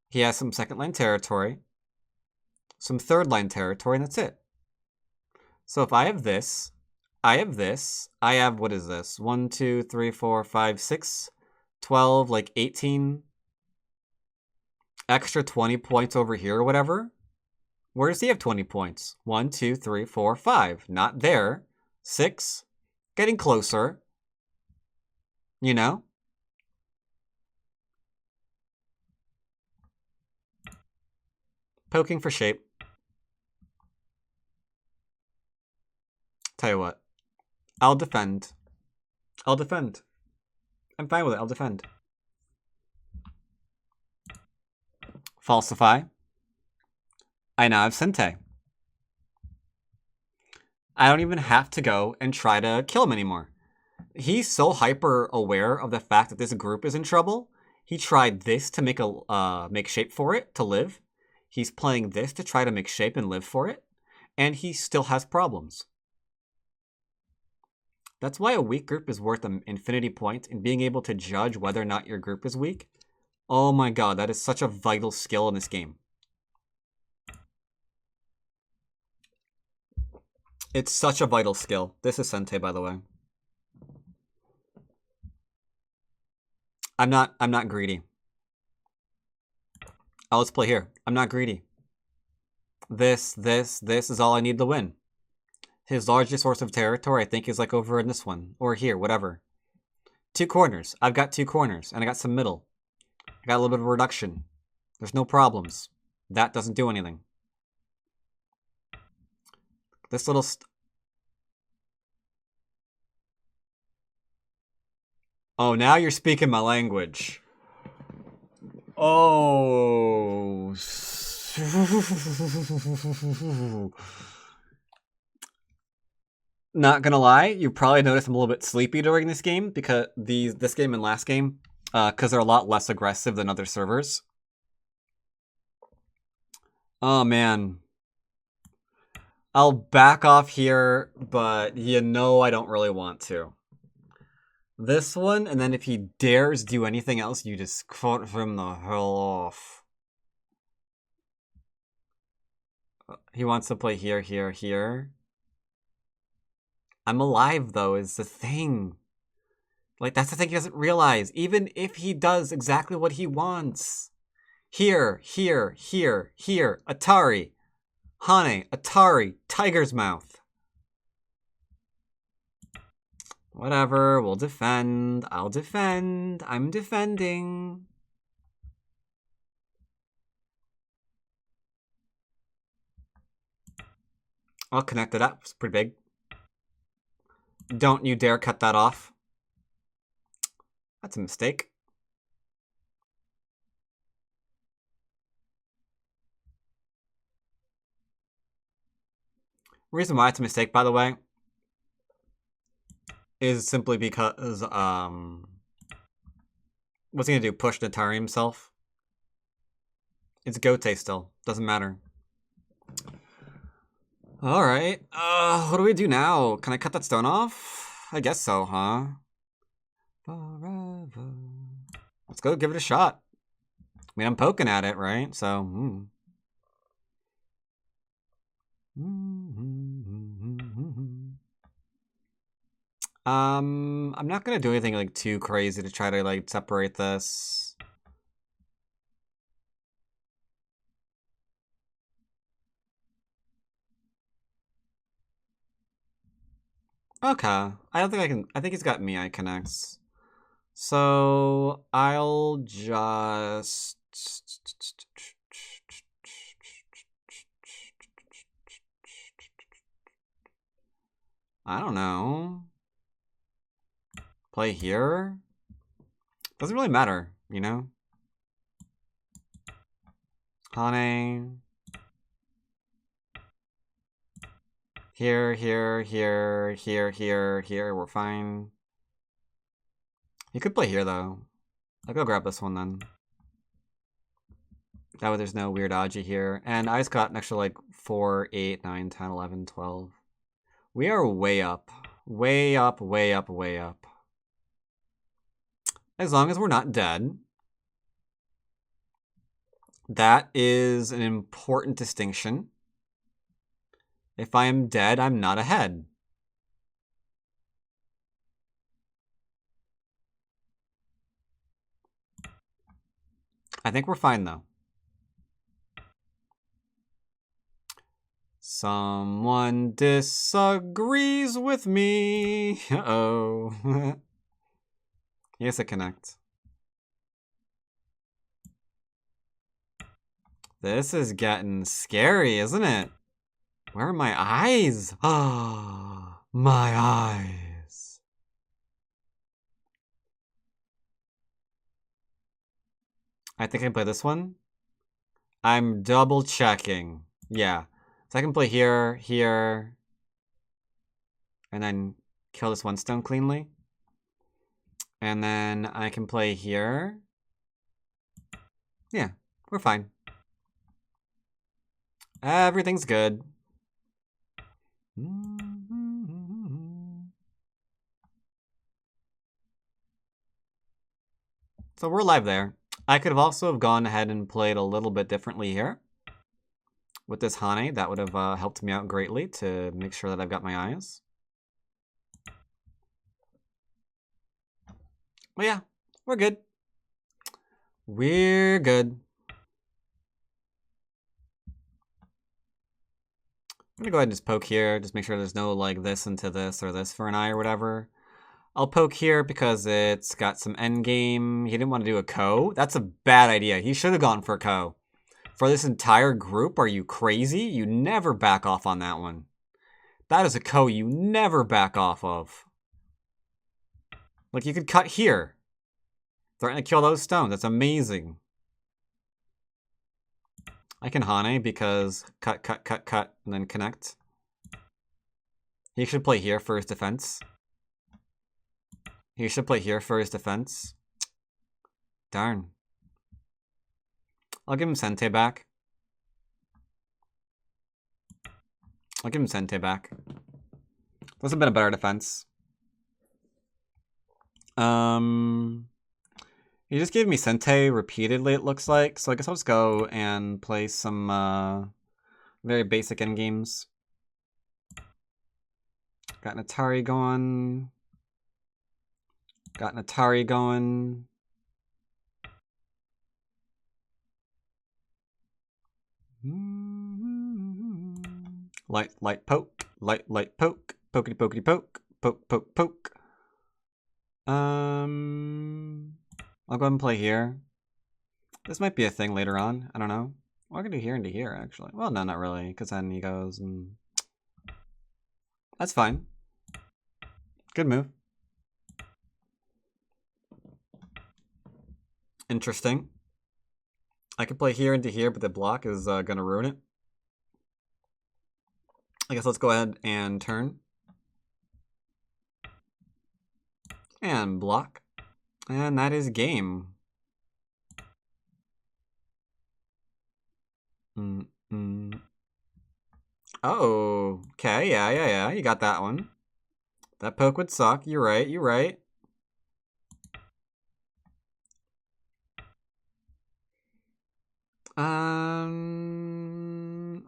He has some second line territory, some third line territory, and that's it. So if I have this, I have this, I have, what is this? 1, 2, 3, 4, 5, 6, 12, like 18... extra 20 points over here or whatever. Where does he have 20 points? 1, 2, 3, 4, 5. Not there. 6. Getting closer. You know? Poking for shape. Tell you what. I'll defend. I'll defend. I'm fine with it. I'll defend. Falsify. I now have Sente. I don't even have to go and try to kill him anymore. He's so hyper aware of the fact that this group is in trouble. He tried this to make shape for it to live. He's playing this to try to make shape and live for it. And he still has problems. That's why a weak group is worth an infinity point in being able to judge whether or not your group is weak. Oh my god, that is such a vital skill in this game. It's such a vital skill. This is Sente, by the way. I'm not greedy. Oh, let's play here. I'm not greedy. This is all I need to win. His largest source of territory, I think, is like over in this one. Or here, whatever. 2 corners. I've got 2 corners. And I got some middle. I got a little bit of a reduction. There's no problems. That doesn't do anything. This little... Oh, now you're speaking my language. Oh... Not gonna lie, you probably noticed I'm a little bit sleepy during this game, because this game and last game, because they're a lot less aggressive than other servers. Oh man. I'll back off here, but you know I don't really want to. This one, and then if he dares do anything else, you just cut him the hell off. He wants to play here, here, here. I'm alive, though, is the thing. Like, that's the thing he doesn't realize. Even if he does exactly what he wants. Here, here, here, here. Atari. Hane, Atari, Tiger's Mouth. Whatever, we'll defend. I'll defend. I'm defending. I'll connect it up. It's pretty big. Don't you dare cut that off. That's a mistake. Reason why it's a mistake, by the way, is simply because, what's he gonna do? Push Natari himself? It's Gote still. Doesn't matter. Alright. What do we do now? Can I cut that stone off? I guess so, huh? Forever. Let's go give it a shot. I mean, I'm poking at it, right? So, I'm not gonna do anything like too crazy to try to like separate this. Okay. I don't think I can. I think he's got Miai connects. So I'll just. I don't know. Play here? Doesn't really matter, you know? Hane. Here, here, here, here, here, here. We're fine. You could play here, though. I'll go grab this one, then. That way there's no weird Aji here. And I just got an extra, like, 4, 8, 9, 10, 11, 12. We are way up. Way up, way up, way up. As long as we're not dead. That is an important distinction. If I am dead, I'm not ahead. I think we're fine, though. Someone disagrees with me. Uh-oh. Yes, it connects. This is getting scary, isn't it? Where are my eyes? Ah, my eyes. I think I can play this one. I'm double checking. Yeah. So I can play here, here, and then kill this one stone cleanly. And then I can play here. Yeah, we're fine. Everything's good. So we're alive there. I could have also have gone ahead and played a little bit differently here. With this Hane, that would have helped me out greatly to make sure that I've got my eyes. But yeah, we're good. We're good. I'm gonna go ahead and just poke here, just make sure there's no like this into this or this for an eye or whatever. I'll poke here because it's got some endgame. He didn't want to do a Ko. That's a bad idea. He should have gone for a Ko. For this entire group, are you crazy? You never back off on that one. That is a Ko you never back off of. Like, you could cut here. Threaten to kill those stones. That's amazing. I can Hane because cut, cut, cut, cut, and then connect. He should play here for his defense. He should play here for his defense. Darn. I'll give him Sente back. I'll give him Sente back. This has been a better defense. He just gave me Sente repeatedly, it looks like. So I guess I'll just go and play some very basic endgames. Got an Atari going. Got an Atari going. Light, poke. Light, poke. Pokety, pokety, poke. Poke, poke, poke. I'll go ahead and play here. This might be a thing later on. I don't know. Well, I can do here into here, actually. Well, no, not really, because then he goes and... That's fine. Good move. Interesting. I could play here into here, but the block is going to ruin it. I guess let's go ahead and turn. And block. And that is game. Oh, okay, yeah. You got that one. That poke would suck. You're right, you're right.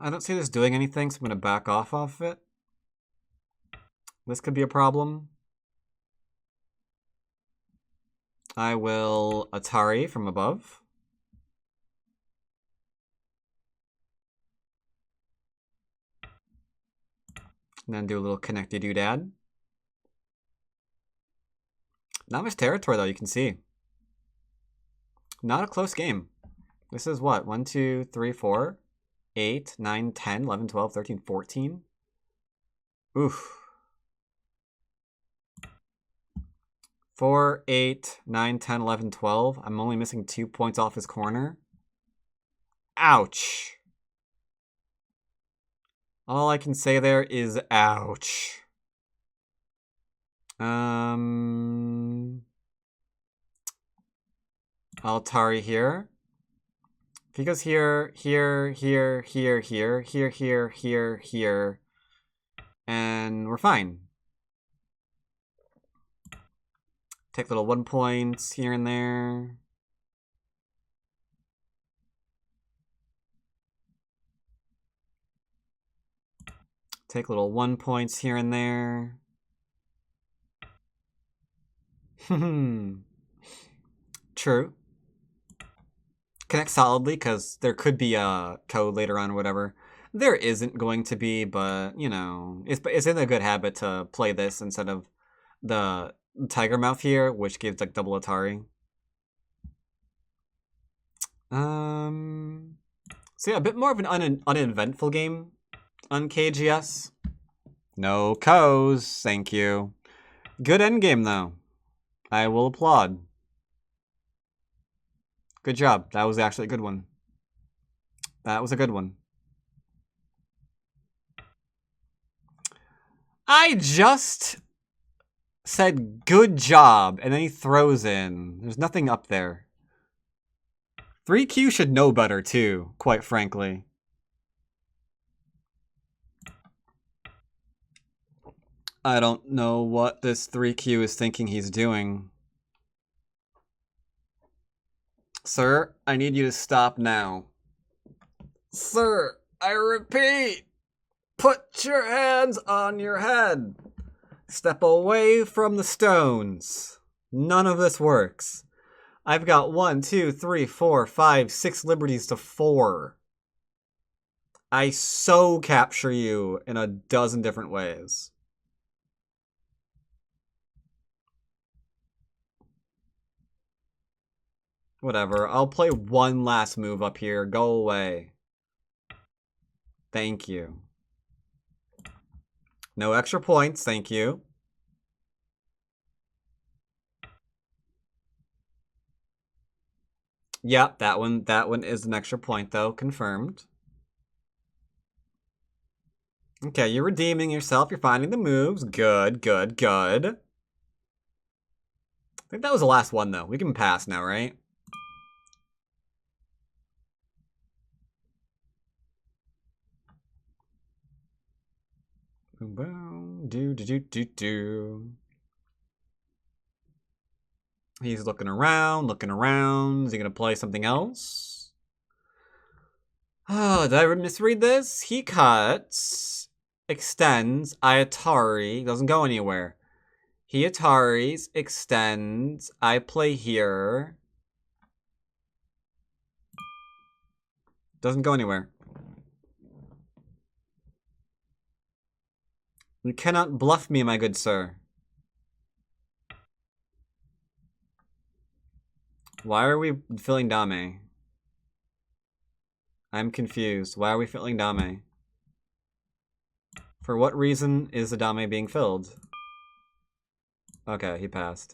I don't see this doing anything, so I'm going to back off of it. This could be a problem. I will Atari from above. And then do a little connecty doodad. Not much territory, though, you can see. Not a close game. This is what? 1, 2, 3, 4, 8, 9, 10, 11, 12, 13, 14. Oof. 4, 8, 9, 10, 11, 12. I'm only missing 2 points off his corner. Ouch. All I can say there is ouch. Altari here. If he goes here, here, here, here, here, here, here, here, here, and we're fine. Take little 1 points here and there. Take little 1 points here and there. True. Connect solidly, because there could be a code later on or whatever. There isn't going to be, but, you know, it's in a good habit to play this instead of the Tiger Mouth here, which gives, like, double Atari. So yeah, a bit more of an uneventful game on KGS. No co's, thank you. Good endgame, though. I will applaud. Good job. That was actually a good one. That was a good one. I just said good job, and then he throws in. There's nothing up there. 3Q should know better, too, quite frankly. I don't know what this 3Q is thinking he's doing. Sir, I need you to stop now. Sir, I repeat, put your hands on your head. Step away from the stones. None of this works. I've got 1, 2, 3, 4, 5, 6 liberties to 4. I so capture you in a dozen different ways. Whatever, I'll play one last move up here. Go away. Thank you. No extra points, thank you. Yep, that one is an extra point though, confirmed. Okay, you're redeeming yourself, you're finding the moves. Good, good, good. I think that was the last one though. We can pass now, right? Boom, boom, do. He's looking around, looking around. Is he gonna play something else? Oh, did I misread this? He cuts extends, I Atari, doesn't go anywhere. He Ataris, extends, I play here. Doesn't go anywhere. You cannot bluff me, my good sir. Why are we filling Dame? I'm confused. Why are we filling Dame? For what reason is the Dame being filled? Okay, he passed.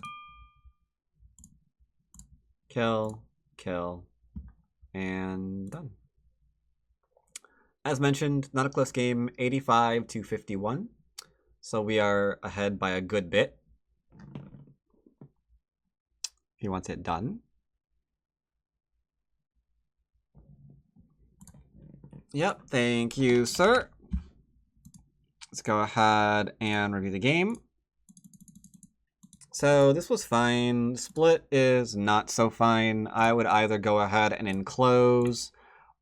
Kill, kill, and done. As mentioned, not a close game, 85 to 51. So we are ahead by a good bit. He wants it done. Yep, thank you, sir. Let's go ahead and review the game. So this was fine. Split is not so fine. I would either go ahead and enclose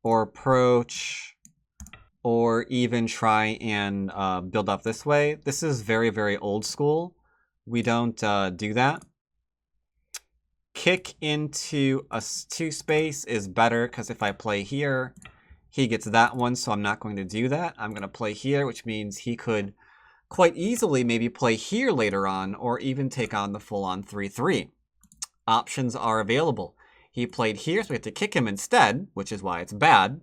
or approach or even try and build up this way. This is very, very old school. We don't do that. Kick into a 2 space is better because if I play here, he gets that one, so I'm not going to do that. I'm going to play here, which means he could quite easily maybe play here later on, or even take on the full-on 3-3. Options are available. He played here, so we have to kick him instead, which is why it's bad.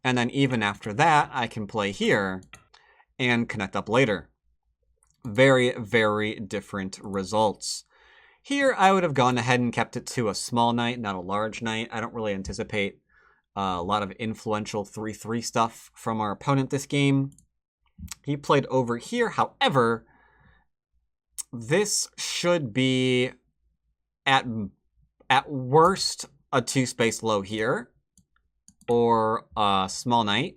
And then even after that, I can play here and connect up later. Very, very different results. Here, I would have gone ahead and kept it to a small knight, not a large knight. I don't really anticipate a lot of influential 3-3 stuff from our opponent this game. He played over here. However, this should be at worst a 2-space low here or a small knight.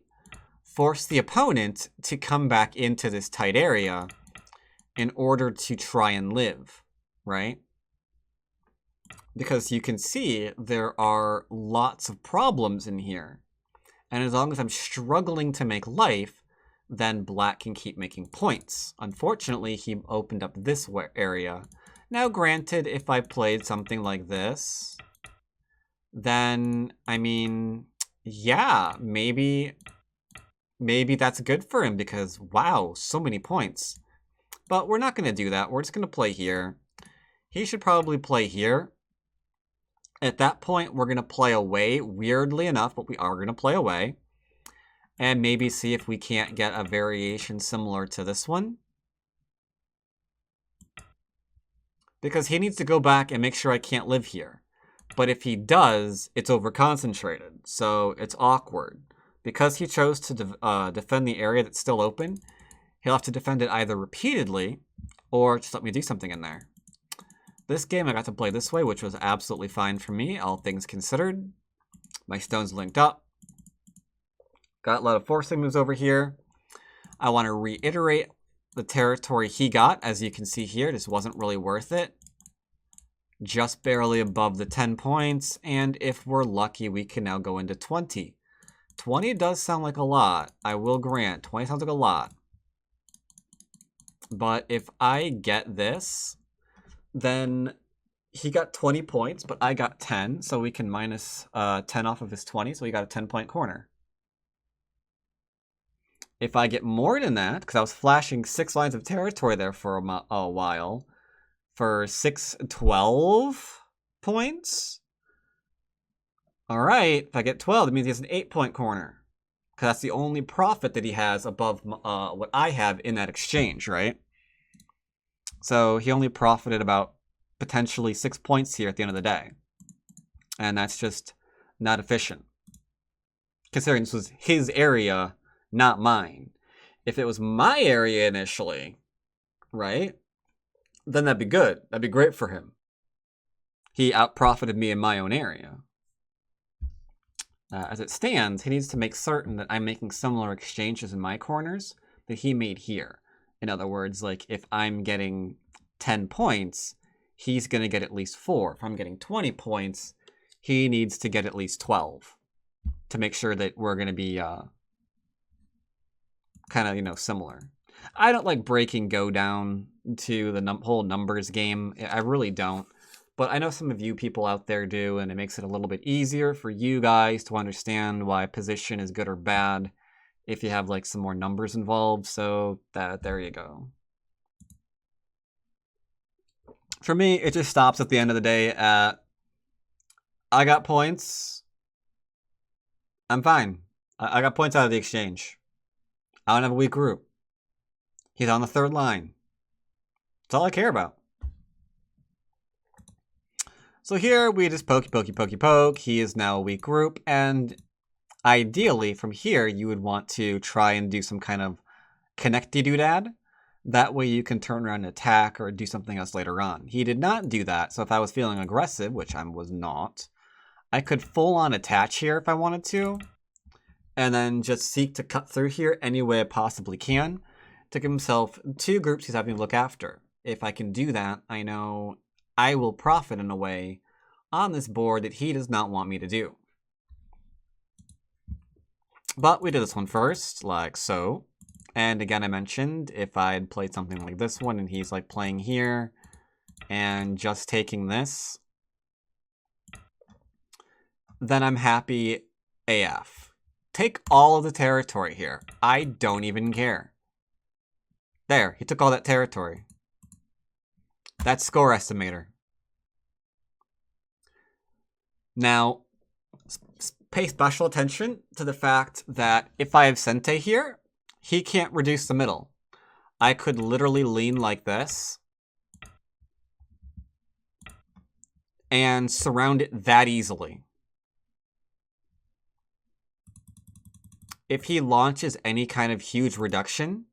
Force the opponent to come back into this tight area in order to try and live, right? Because you can see there are lots of problems in here. And as long as I'm struggling to make life, then black can keep making points. Unfortunately, he opened up this area. Now, granted, if I played something like this, then, I mean, yeah, maybe that's good for him because, wow, so many points. But we're not going to do that. We're just going to play here. He should probably play here. At that point, we're going to play away, weirdly enough, but we are going to play away. And maybe see if we can't get a variation similar to this one. Because he needs to go back and make sure I can't live here. But if he does, it's over-concentrated, so it's awkward. Because he chose to defend the area that's still open, he'll have to defend it either repeatedly, or just let me do something in there. This game I got to play this way, which was absolutely fine for me, all things considered. My stones linked up. Got a lot of forcing moves over here. I want to reiterate the territory he got. As you can see here, this wasn't really worth it. Just barely above the 10 points, and if we're lucky, we can now go into 20. 20 does sound like a lot, I will grant. 20 sounds like a lot. But if I get this, then he got 20 points, but I got 10, so we can minus 10 off of his 20, so we got a 10-point corner. If I get more than that, because I was flashing 6 lines of territory there for a while, for 12 points? Alright, if I get 12, that means he has an 8-point corner. Because that's the only profit that he has above what I have in that exchange, right? So he only profited about potentially 6 points here at the end of the day. And that's just not efficient. Considering this was his area, not mine. If it was my area initially, right, then that'd be good. That'd be great for him. He out-profited me in my own area. As it stands, he needs to make certain that I'm making similar exchanges in my corners that he made here. In other words, like if I'm getting 10 points, he's going to get at least 4. If I'm getting 20 points, he needs to get at least 12 to make sure that we're going to be kind of, you know, similar. I don't like breaking Go down to the whole numbers game. I really don't. But I know some of you people out there do, and it makes it a little bit easier for you guys to understand why position is good or bad if you have like some more numbers involved. So there you go. For me, it just stops at the end of the day at, I got points. I'm fine. I got points out of the exchange. I don't have a weak group. He's on the third line. That's all I care about. So here we just poke. He is now a weak group, and ideally from here you would want to try and do some kind of connecty doodad. That way you can turn around and attack or do something else later on. He did not do that, so if I was feeling aggressive, which I was not, I could full on attach here if I wanted to, and then just seek to cut through here any way I possibly can to give himself 2 groups he's having to look after. If I can do that, I know I will profit in a way on this board that he does not want me to do. But we did this one first, like so. And again, I mentioned if I had played something like this one and he's like playing here and just taking this, then I'm happy AF. Take all of the territory here. I don't even care. There, he took all that territory. That's score estimator. Now, pay special attention to the fact that if I have Sente here, he can't reduce the middle. I could literally lean like this and surround it that easily. If he launches any kind of huge reduction,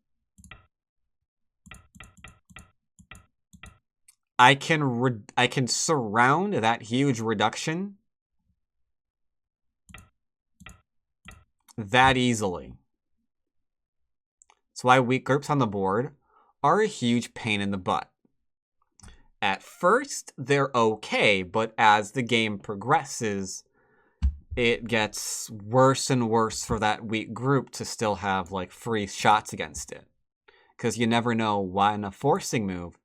I can surround that huge reduction that easily. So why weak groups on the board are a huge pain in the butt. At first, they're okay, but as the game progresses, it gets worse and worse for that weak group to still have like free shots against it. Because you never know when a forcing move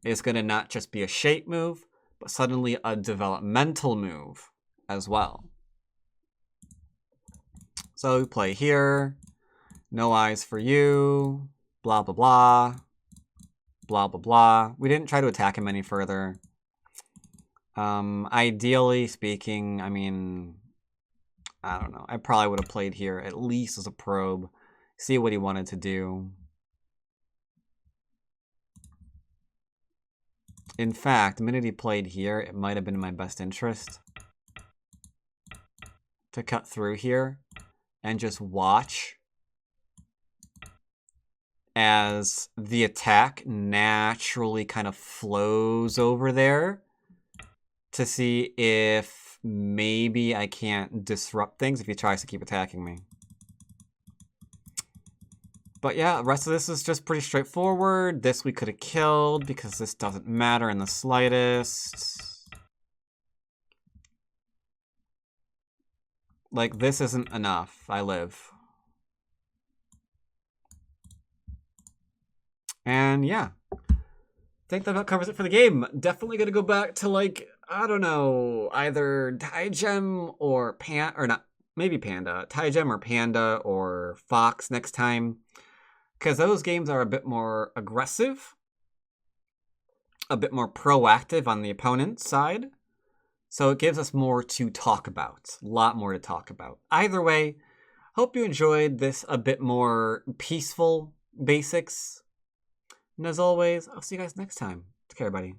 is going to not just be a shape move, but suddenly a developmental move as well. So we play here, no eyes for you, blah, blah, blah, blah, blah, blah. We didn't try to attack him any further. Ideally speaking, I mean, I don't know. I probably would have played here at least as a probe, see what he wanted to do. In fact, the minute he played here, it might have been in my best interest to cut through here and just watch as the attack naturally kind of flows over there to see if maybe I can't disrupt things if he tries to keep attacking me. But yeah, the rest of this is just pretty straightforward. This we could have killed because this doesn't matter in the slightest. Like, this isn't enough. I live. And yeah. I think that about covers it for the game. Definitely gonna go back to, like, I don't know, either Taigem or maybe Panda. Taigem or Panda or Fox next time. Because those games are a bit more aggressive. A bit more proactive on the opponent's side. So it gives us more to talk about. A lot more to talk about. Either way, hope you enjoyed this a bit more peaceful basics. And as always, I'll see you guys next time. Take care, everybody.